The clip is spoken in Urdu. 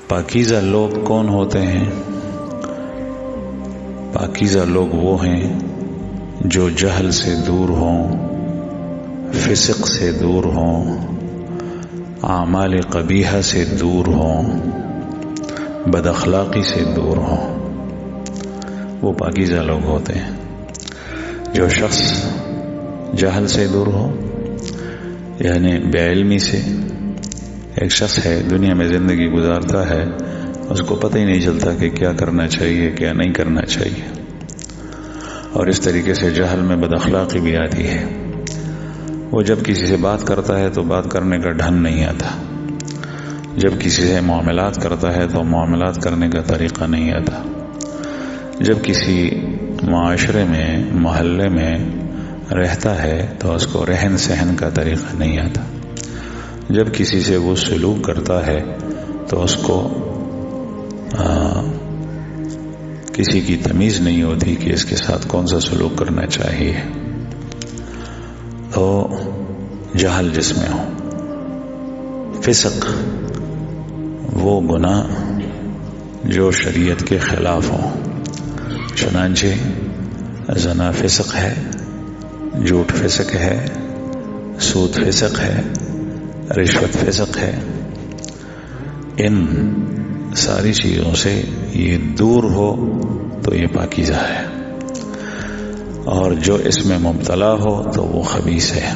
پاکیزہ لوگ کون ہوتے ہیں؟ پاکیزہ لوگ وہ ہیں جو جہل سے دور ہوں، فسق سے دور ہوں، اعمال قبیحہ سے دور ہوں، بد اخلاقی سے دور ہوں، وہ پاکیزہ لوگ ہوتے ہیں۔ جو شخص جہل سے دور ہو، یعنی بے علمی سے، ایک شخص ہے دنیا میں زندگی گزارتا ہے، اس کو پتہ ہی نہیں چلتا کہ کیا کرنا چاہیے کیا نہیں کرنا چاہیے، اور اس طریقے سے جہل میں بد اخلاقی بھی آتی ہے۔ وہ جب کسی سے بات کرتا ہے تو بات کرنے کا ڈھنگ نہیں آتا، جب کسی سے معاملات کرتا ہے تو معاملات کرنے کا طریقہ نہیں آتا، جب کسی معاشرے میں محلے میں رہتا ہے تو اس کو رہن سہن کا طریقہ نہیں آتا، جب کسی سے وہ سلوک کرتا ہے تو اس کو کسی کی تمیز نہیں ہوتی کہ اس کے ساتھ کون سا سلوک کرنا چاہیے۔ تو جہل جس میں ہو، فسق وہ گناہ جو شریعت کے خلاف ہو، چنانچہ زنا فسق ہے، جھوٹ فسق ہے، سود فسق ہے، رشوت فسق ہے۔ ان ساری چیزوں سے یہ دور ہو تو یہ پاکیزہ ہے، اور جو اس میں مبتلا ہو تو وہ خبیث ہے۔